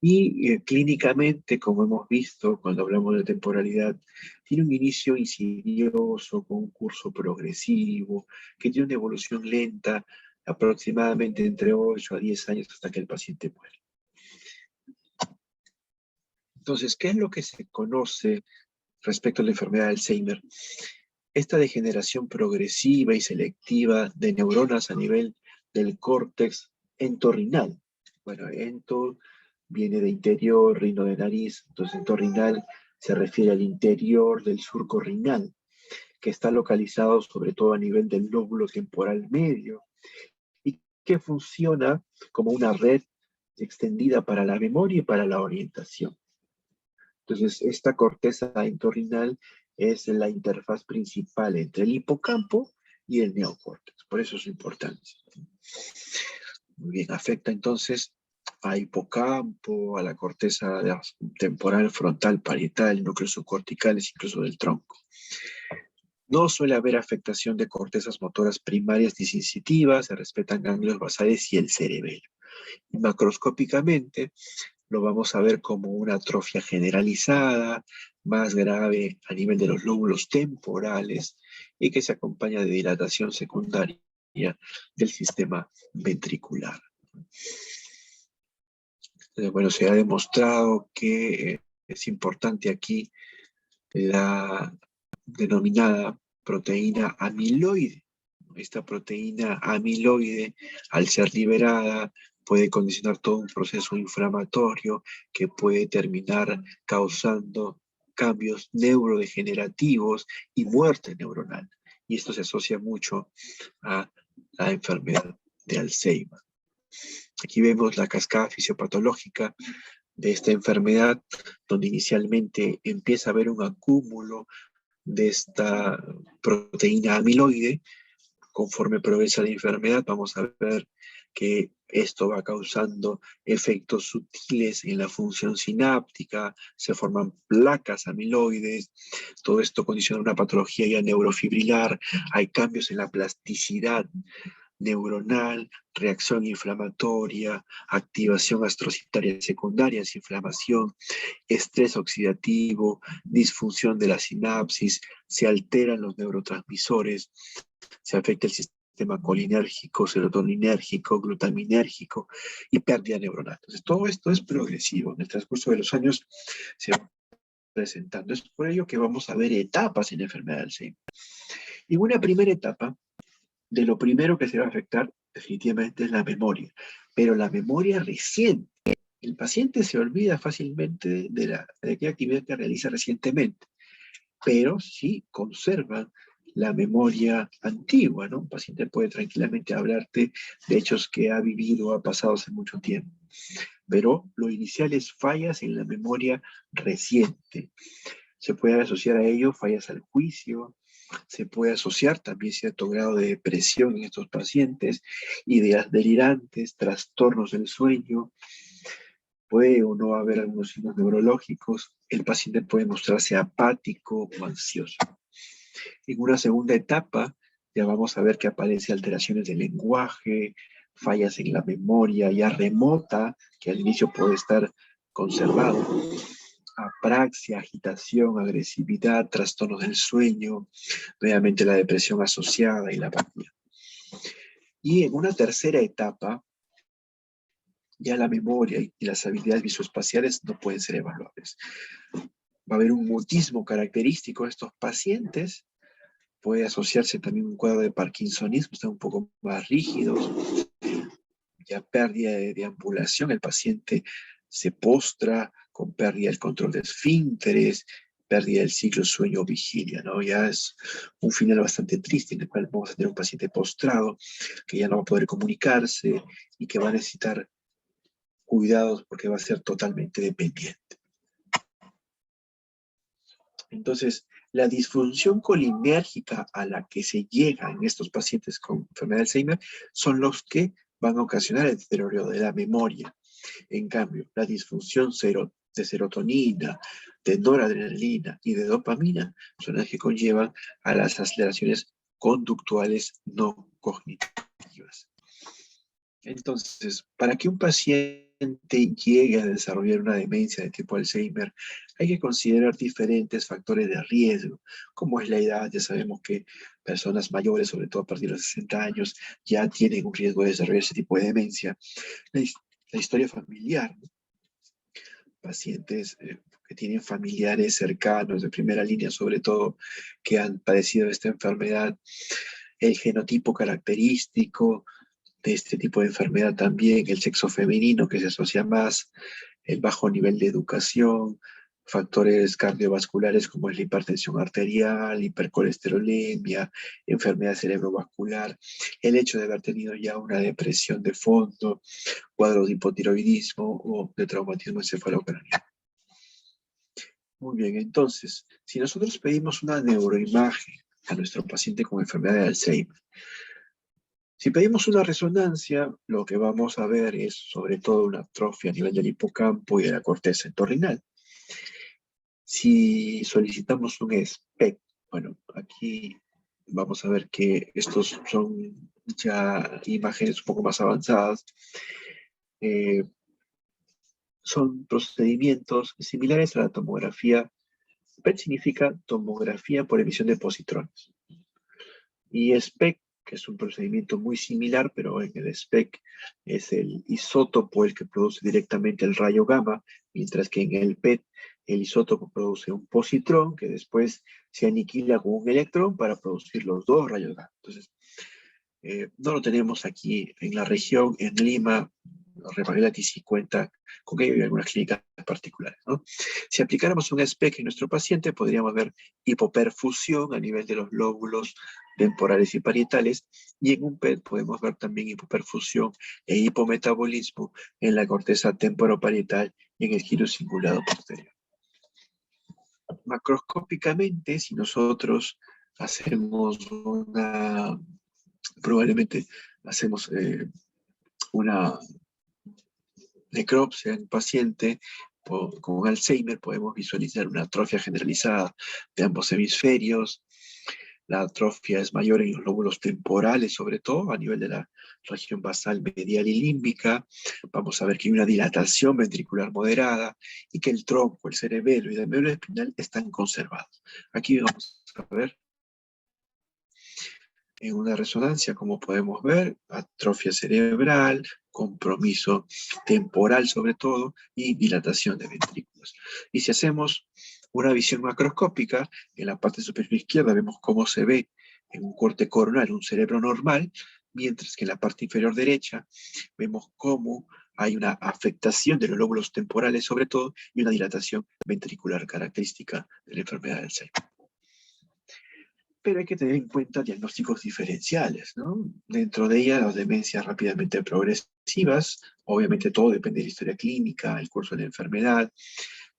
Y clínicamente, como hemos visto cuando hablamos de temporalidad, tiene un inicio insidioso, con un curso progresivo, que tiene una evolución lenta, aproximadamente entre 8 a 10 años hasta que el paciente muere. Entonces, ¿qué es lo que se conoce respecto a la enfermedad de Alzheimer? Esta degeneración progresiva y selectiva de neuronas a nivel del córtex entorrinal. Bueno, ento viene de interior, rino de nariz, entonces entorrinal se refiere al interior del surco rinal, que está localizado sobre todo a nivel del lóbulo temporal medio y que funciona como una red extendida para la memoria y para la orientación. Entonces, esta corteza entorrinal es la interfaz principal entre el hipocampo y el neocórtex. Por eso es su importancia. Muy bien, afecta entonces a hipocampo, a la corteza temporal, frontal, parietal, núcleos subcorticales, incluso del tronco. No suele haber afectación de cortezas motoras primarias ni sensitivas, se respetan ganglios basales y el cerebelo. Y macroscópicamente lo vamos a ver como una atrofia generalizada, más grave a nivel de los lóbulos temporales y que se acompaña de dilatación secundaria del sistema ventricular. Bueno, se ha demostrado que es importante aquí la denominada proteína amiloide. Esta proteína amiloide, al ser liberada, puede condicionar todo un proceso inflamatorio que puede terminar causando cambios neurodegenerativos y muerte neuronal. Y esto se asocia mucho a la enfermedad de Alzheimer. Aquí vemos la cascada fisiopatológica de esta enfermedad, donde inicialmente empieza a haber un acúmulo de esta proteína amiloide. Conforme progresa la enfermedad, vamos a ver que esto va causando efectos sutiles en la función sináptica, se forman placas amiloides, todo esto condiciona una patología ya neurofibrilar, hay cambios en la plasticidad neuronal, reacción inflamatoria, activación astrocitaria secundaria, inflamación, estrés oxidativo, disfunción de la sinapsis, se alteran los neurotransmisores, se afecta el sistema colinérgico, serotoninérgico, glutaminérgico y pérdida neuronal. Entonces, todo esto es progresivo. En el transcurso de los años se va presentando. Es por ello que vamos a ver etapas en la enfermedad de Alzheimer. Y una primera etapa, de lo primero que se va a afectar definitivamente es la memoria, pero la memoria reciente. El paciente se olvida fácilmente de aquella actividad que realiza recientemente, pero sí conserva la memoria antigua, ¿no? Un paciente puede tranquilamente hablarte de hechos que ha vivido o ha pasado hace mucho tiempo, pero lo inicial es fallas en la memoria reciente. Se puede asociar a ello fallas al juicio, se puede asociar también cierto grado de depresión en estos pacientes, ideas delirantes, trastornos del sueño, puede o no haber algunos signos neurológicos, el paciente puede mostrarse apático o ansioso. En una segunda etapa ya vamos a ver que aparecen alteraciones del lenguaje, fallas en la memoria ya remota, que al inicio puede estar conservado, apraxia, agitación, agresividad, trastornos del sueño, nuevamente la depresión asociada y la apatía. Y en una tercera etapa, ya la memoria y las habilidades visoespaciales no pueden ser evaluables. Va a haber un mutismo característico de estos pacientes, puede asociarse también un cuadro de parkinsonismo, están un poco más rígidos, ya pérdida de deambulación, el paciente se postra con pérdida del control de esfínteres, pérdida del ciclo sueño-vigilia, ¿no? Ya es un final bastante triste en el cual vamos a tener un paciente postrado que ya no va a poder comunicarse y que va a necesitar cuidados porque va a ser totalmente dependiente. Entonces, la disfunción colinérgica a la que se llega en estos pacientes con enfermedad de Alzheimer son los que van a ocasionar el deterioro de la memoria. En cambio, la disfunción de serotonina, de noradrenalina y de dopamina son las que conllevan a las aceleraciones conductuales no cognitivas. Entonces, para que un paciente llegue a desarrollar una demencia de tipo Alzheimer, hay que considerar diferentes factores de riesgo, como es la edad. Ya sabemos que personas mayores, sobre todo a partir de los 60 años, ya tienen un riesgo de desarrollar ese tipo de demencia. La historia familiar, ¿no? Pacientes que tienen familiares cercanos de primera línea, sobre todo, que han padecido esta enfermedad, el genotipo característico de este tipo de enfermedad también, el sexo femenino que se asocia más, el bajo nivel de educación, factores cardiovasculares como es la hipertensión arterial, hipercolesterolemia, enfermedad cerebrovascular, el hecho de haber tenido ya una depresión de fondo, cuadros de hipotiroidismo o de traumatismo encefalocraneal. Muy bien, entonces, si nosotros pedimos una neuroimagen a nuestro paciente con enfermedad de Alzheimer, si pedimos una resonancia, lo que vamos a ver es sobre todo una atrofia a nivel del hipocampo y de la corteza entorrinal. Si solicitamos un SPECT, bueno, aquí vamos a ver que estos son ya imágenes un poco más avanzadas. Son procedimientos similares a la tomografía. PET significa tomografía por emisión de positrones. Y SPECT, que es un procedimiento muy similar, pero en el SPECT es el isótopo el que produce directamente el rayo gamma, mientras que en el PET el isótopo produce un positrón que después se aniquila con un electrón para producir los dos rayos gamma. Entonces, no lo tenemos aquí en la región, en Lima. Revalidati sí cuenta con ello y algunas clínicas particulares, ¿no? Si aplicáramos un SPECT en nuestro paciente, podríamos ver hipoperfusión a nivel de los lóbulos temporales y parietales, y en un PET podemos ver también hipoperfusión e hipometabolismo en la corteza temporoparietal y en el giro cingulado posterior. Macroscópicamente, si nosotros hacemos probablemente hacemos una necropsia en paciente con Alzheimer, podemos visualizar una atrofia generalizada de ambos hemisferios. La atrofia es mayor en los lóbulos temporales, sobre todo a nivel de la región basal, medial y límbica. Vamos a ver que hay una dilatación ventricular moderada y que el tronco, el cerebelo y la médula espinal están conservados. Aquí vamos a ver en una resonancia, como podemos ver, atrofia cerebral, compromiso temporal sobre todo, y dilatación de ventrículos. Y si hacemos una visión macroscópica, en la parte superior izquierda vemos cómo se ve en un corte coronal un cerebro normal, mientras que en la parte inferior derecha vemos cómo hay una afectación de los lóbulos temporales sobre todo y una dilatación ventricular característica de la enfermedad del Alzheimer. Pero hay que tener en cuenta diagnósticos diferenciales, ¿no? Dentro de ellas, las demencias rápidamente progresivas, obviamente todo depende de la historia clínica, el curso de la enfermedad.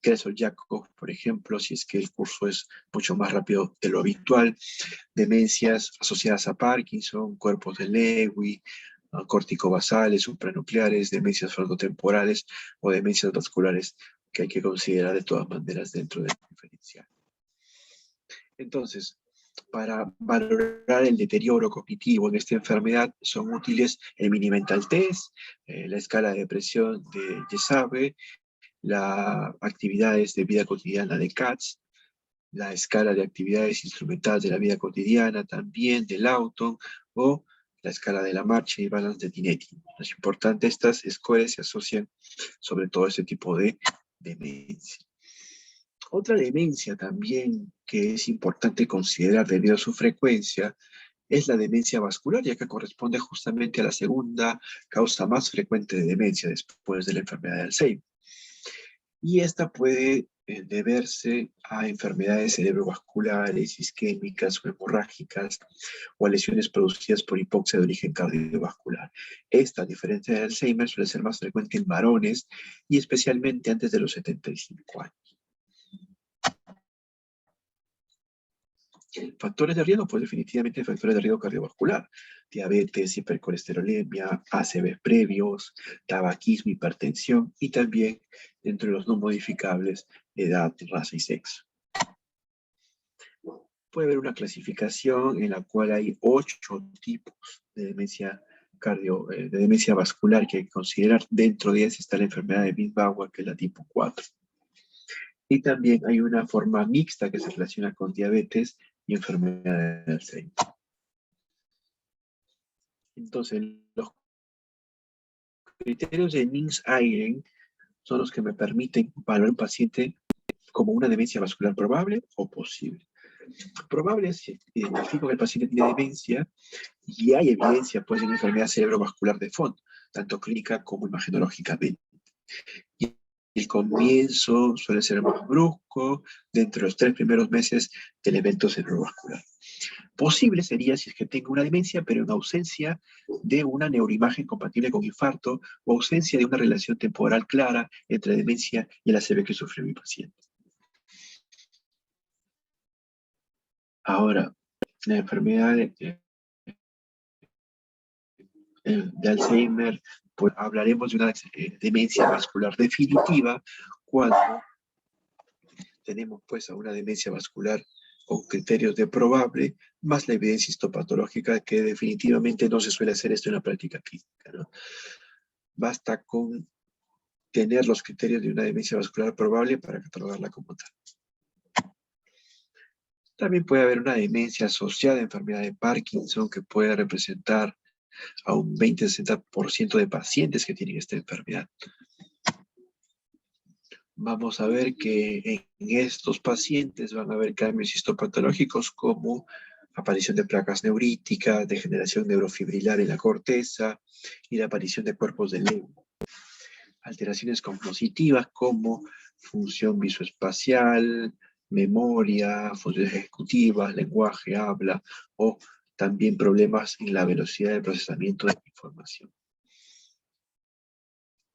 Krasov-Yakov, por ejemplo, si es que el curso es mucho más rápido de lo habitual. Demencias asociadas a Parkinson, cuerpos de Lewy, corticobasales, supranucleares, demencias frontotemporales o demencias vasculares que hay que considerar de todas maneras dentro del diferencial. Entonces, para valorar el deterioro cognitivo en esta enfermedad son útiles el Mini-Mental Test, la escala de depresión de Yesave, las actividades de vida cotidiana de CATS, la escala de actividades instrumentales de la vida cotidiana también de Lawton, o la escala de la marcha y balance de Tinetti. Es importante, estas scores se asocian sobre todo a este tipo de demencia. Otra demencia también que es importante considerar debido a su frecuencia es la demencia vascular, ya que corresponde justamente a la segunda causa más frecuente de demencia después de la enfermedad de Alzheimer. Y esta puede deberse a enfermedades cerebrovasculares, isquémicas o hemorrágicas o a lesiones producidas por hipoxia de origen cardiovascular. Esta, a diferencia de Alzheimer, suele ser más frecuente en varones y especialmente antes de los 75 años. Factores de riesgo, pues definitivamente factores de riesgo cardiovascular. Diabetes, hipercolesterolemia, ACV previos, tabaquismo, hipertensión y también, dentro de los no modificables, edad, raza y sexo. Puede haber una clasificación en la cual hay 8 tipos de demencia de demencia vascular que hay que considerar. Dentro de ellas está la enfermedad de Bitt-Bauer, que es la tipo 4. Y también hay una forma mixta que se relaciona con diabetes y enfermedad de Alzheimer. Entonces, los criterios de Nix-Eyren son los que me permiten valorar un paciente como una demencia vascular probable o posible. Probable es si identifico que el paciente tiene demencia y hay evidencia pues, de una enfermedad cerebrovascular de fondo, tanto clínica como imagenológicamente. Y el comienzo suele ser más brusco dentro de los 3 primeros meses del evento cerebrovascular. Posible sería si es que tengo una demencia, pero en ausencia de una neuroimagen compatible con infarto o ausencia de una relación temporal clara entre demencia y el ACV que sufrió mi paciente. Ahora, la enfermedad de Alzheimer, pues hablaremos de una demencia vascular definitiva cuando tenemos pues a una demencia vascular con criterios de probable, más la evidencia histopatológica, que definitivamente no se suele hacer esto en la práctica clínica, ¿no? Basta con tener los criterios de una demencia vascular probable para catalogarla como tal. También puede haber una demencia asociada a enfermedad de Parkinson que puede representar a un 20-60% de pacientes que tienen esta enfermedad. Vamos a ver que en estos pacientes van a haber cambios histopatológicos como aparición de placas neuríticas, degeneración neurofibrilar en la corteza y la aparición de cuerpos de Lewy. Alteraciones cognitivas como función visoespacial, memoria, funciones ejecutivas, lenguaje, habla, o también problemas en la velocidad de procesamiento de la información.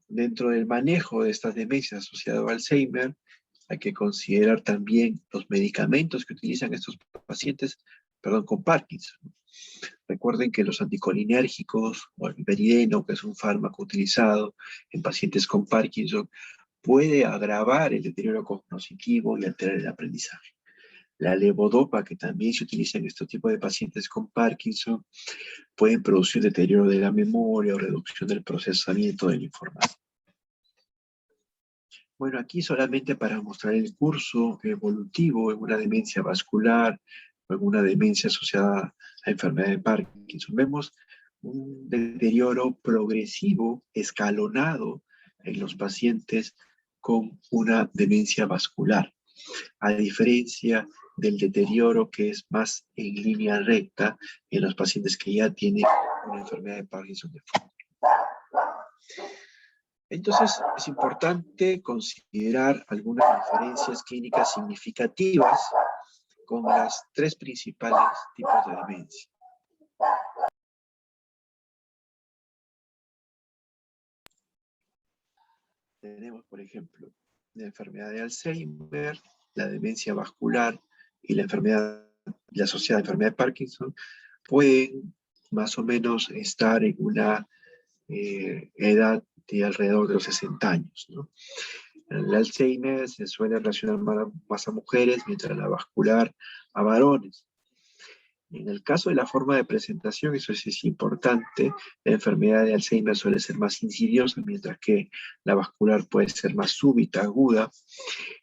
Dentro del manejo de estas demencias asociadas a Alzheimer, hay que considerar también los medicamentos que utilizan estos pacientes, con Parkinson. Recuerden que los anticolinérgicos o el meperideno, que es un fármaco utilizado en pacientes con Parkinson, puede agravar el deterioro cognitivo y alterar el aprendizaje. La levodopa, que también se utiliza en este tipo de pacientes con Parkinson, puede producir deterioro de la memoria o reducción del procesamiento de la información. Bueno, aquí solamente para mostrar el curso evolutivo en una demencia vascular o en una demencia asociada a enfermedad de Parkinson. Vemos un deterioro progresivo, escalonado en los pacientes con una demencia vascular, a diferencia del deterioro que es más en línea recta en los pacientes que ya tienen una enfermedad de Parkinson de fondo. Entonces, es importante considerar algunas diferencias clínicas significativas con las 3 principales tipos de demencia. Tenemos, por ejemplo, la enfermedad de Alzheimer, la demencia vascular y la asociada enfermedad de Parkinson, pueden más o menos estar en una edad de alrededor de los 60 años, ¿no? El Alzheimer se suele relacionar más a mujeres, mientras la vascular a varones. En el caso de la forma de presentación, eso sí es importante, la enfermedad de Alzheimer suele ser más insidiosa, mientras que la vascular puede ser más súbita, aguda.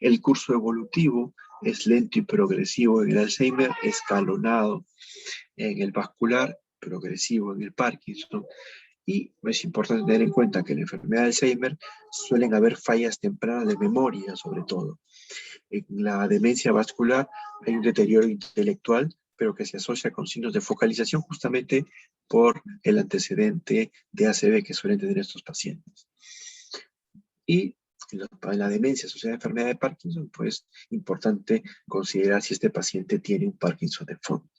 El curso evolutivo es lento y progresivo en el Alzheimer, escalonado en el vascular, progresivo en el Parkinson. Y es importante tener en cuenta que en la enfermedad de Alzheimer suelen haber fallas tempranas de memoria, sobre todo. En la demencia vascular hay un deterioro intelectual, pero que se asocia con signos de focalización justamente por el antecedente de ACV que suelen tener estos pacientes. Y en la demencia asociada a la enfermedad de Parkinson, pues importante considerar si este paciente tiene un Parkinson de fondo.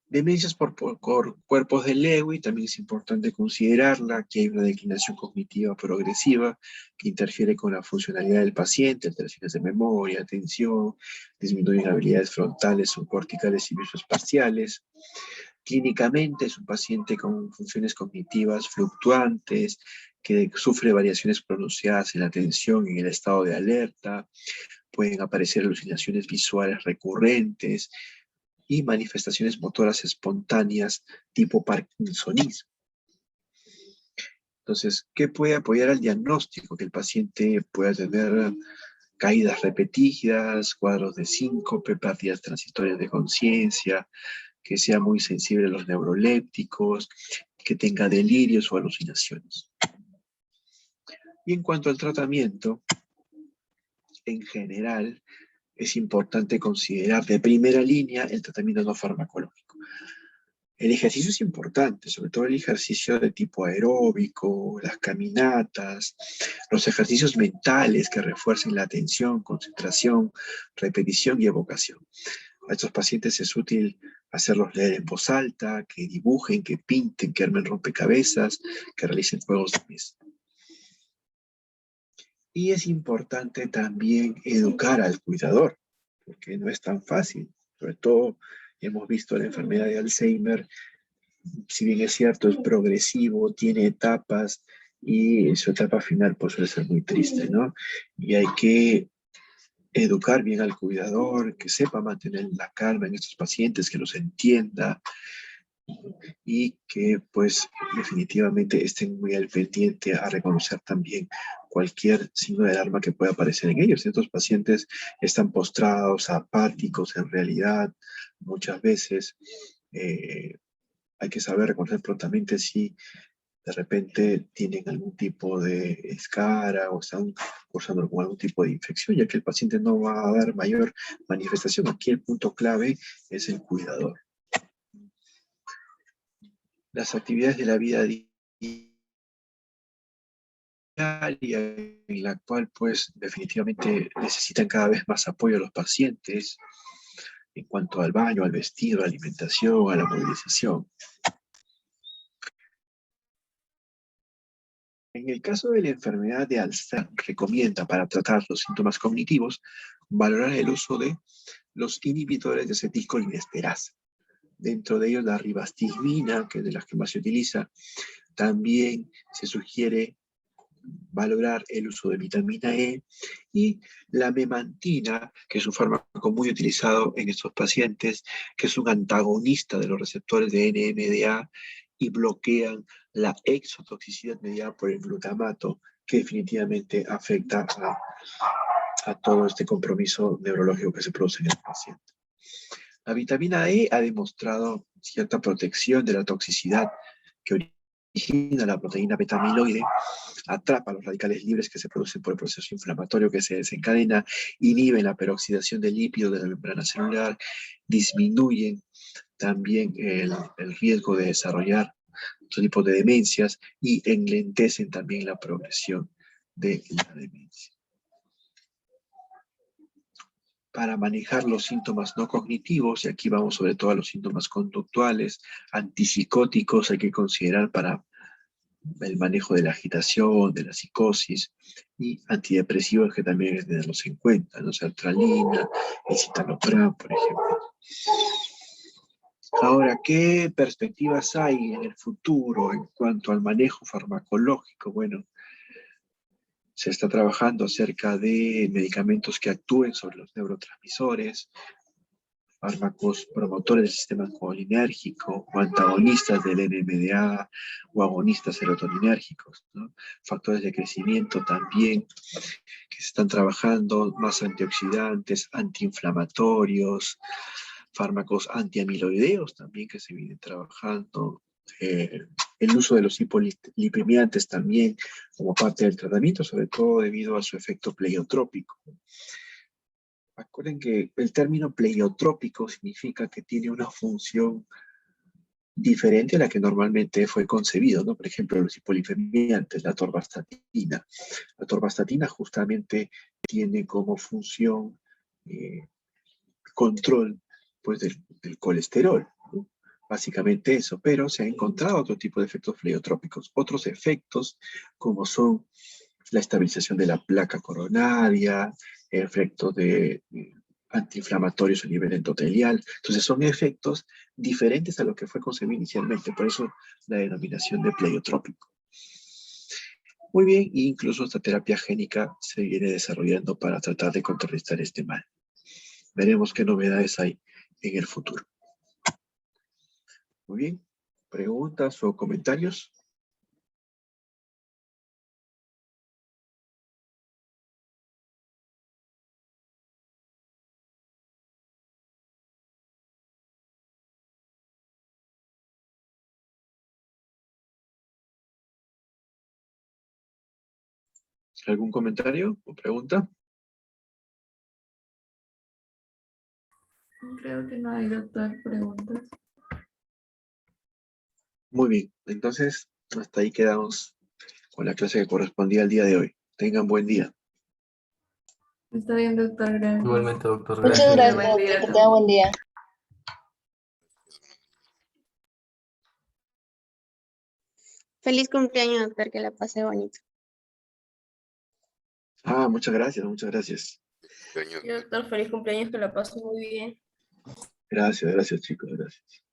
Demencias por cuerpos de Lewy, también es importante considerarla, que hay una declinación cognitiva progresiva que interfiere con la funcionalidad del paciente, alteraciones de memoria, atención, disminuyen habilidades frontales, subcorticales y visoespaciales. Clínicamente es un paciente con funciones cognitivas fluctuantes, que sufre variaciones pronunciadas en la atención y en el estado de alerta. Pueden aparecer alucinaciones visuales recurrentes y manifestaciones motoras espontáneas tipo parkinsonismo. Entonces, ¿qué puede apoyar al diagnóstico? Que el paciente pueda tener caídas repetidas, cuadros de síncope, pérdidas transitorias de conciencia, que sea muy sensible a los neurolépticos, que tenga delirios o alucinaciones. Y en cuanto al tratamiento, en general, es importante considerar de primera línea el tratamiento no farmacológico. El ejercicio es importante, sobre todo el ejercicio de tipo aeróbico, las caminatas, los ejercicios mentales que refuercen la atención, concentración, repetición y evocación. A estos pacientes es útil hacerlos leer en voz alta, que dibujen, que pinten, que armen rompecabezas, que realicen juegos de mesa. Y es importante también educar al cuidador, porque no es tan fácil. Sobre todo hemos visto la enfermedad de Alzheimer, si bien es cierto, es progresivo, tiene etapas y su etapa final pues suele ser muy triste, ¿no? Y hay que educar bien al cuidador, que sepa mantener la calma en estos pacientes, que los entienda y que pues definitivamente estén muy al pendiente a reconocer también cualquier signo de alarma que pueda aparecer en ellos. Estos pacientes están postrados, apáticos en realidad, muchas veces. Hay que saber reconocer prontamente si de repente tienen algún tipo de escara o están cursando con algún tipo de infección, ya que el paciente no va a dar mayor manifestación. Aquí el punto clave es el cuidador. Las actividades de la vida diaria, en la cual pues definitivamente necesitan cada vez más apoyo a los pacientes en cuanto al baño, al vestido, a la alimentación, a la movilización. En el caso de la enfermedad de Alzheimer, recomienda para tratar los síntomas cognitivos valorar el uso de los inhibidores de acetilcolinesterasa. Dentro de ellos la ribastigmina, que es de las que más se utiliza. También se sugiere valorar el uso de vitamina E y la memantina, que es un fármaco muy utilizado en estos pacientes, que es un antagonista de los receptores de NMDA y bloquean la exotoxicidad mediada por el glutamato, que definitivamente afecta a todo este compromiso neurológico que se produce en el paciente. La vitamina E ha demostrado cierta protección de la toxicidad que origina la proteína beta-amiloide, atrapa los radicales libres que se producen por el proceso inflamatorio que se desencadena, inhiben la peroxidación de lípidos de la membrana celular, disminuyen también el riesgo de desarrollar otro tipo de demencias y enlentecen también la progresión de la demencia. Para manejar los síntomas no cognitivos, y aquí vamos sobre todo a los síntomas conductuales, antipsicóticos hay que considerar para el manejo de la agitación, de la psicosis, y antidepresivos que también hay que tenerlos en cuenta, ¿no? Sertralina, el citalopram, por ejemplo. Ahora, ¿qué perspectivas hay en el futuro en cuanto al manejo farmacológico? Bueno, se está trabajando acerca de medicamentos que actúen sobre los neurotransmisores, fármacos promotores del sistema colinérgico o antagonistas del NMDA o agonistas serotoninérgicos, ¿no? Factores de crecimiento también que se están trabajando, más antioxidantes, antiinflamatorios, fármacos antiamiloideos también que se vienen trabajando, el uso de los hipolipemiantes también como parte del tratamiento, sobre todo debido a su efecto pleiotrópico. Recuerden que el término pleiotrópico significa que tiene una función diferente a la que normalmente fue concebido, ¿no? Por ejemplo, los hipolipemiantes, la atorvastatina. La atorvastatina justamente tiene como función control pues, del colesterol, ¿no? Básicamente eso, pero se ha encontrado otro tipo de efectos pleiotrópicos, otros efectos como son la estabilización de la placa coronaria, efectos de antiinflamatorios a nivel endotelial. Entonces son efectos diferentes a lo que fue concebido inicialmente, por eso la denominación de pleiotrópico. Muy bien, e incluso esta terapia génica se viene desarrollando para tratar de contrarrestar este mal. Veremos qué novedades hay en el futuro. Muy bien, ¿preguntas o comentarios? ¿Algún comentario o pregunta? Creo que no hay, doctor, preguntas. Muy bien, entonces hasta ahí quedamos con la clase que correspondía al día de hoy. Tengan buen día. Está bien, doctor, gracias. Igualmente, doctor, Muchas gracias. gracias, Buen doctor. día, Que tenga buen día. Feliz cumpleaños, doctor, que la pase bonito. Ah, muchas gracias, muchas gracias. Sí, doctor, feliz cumpleaños, que la pase muy bien. Gracias, gracias chicos, gracias.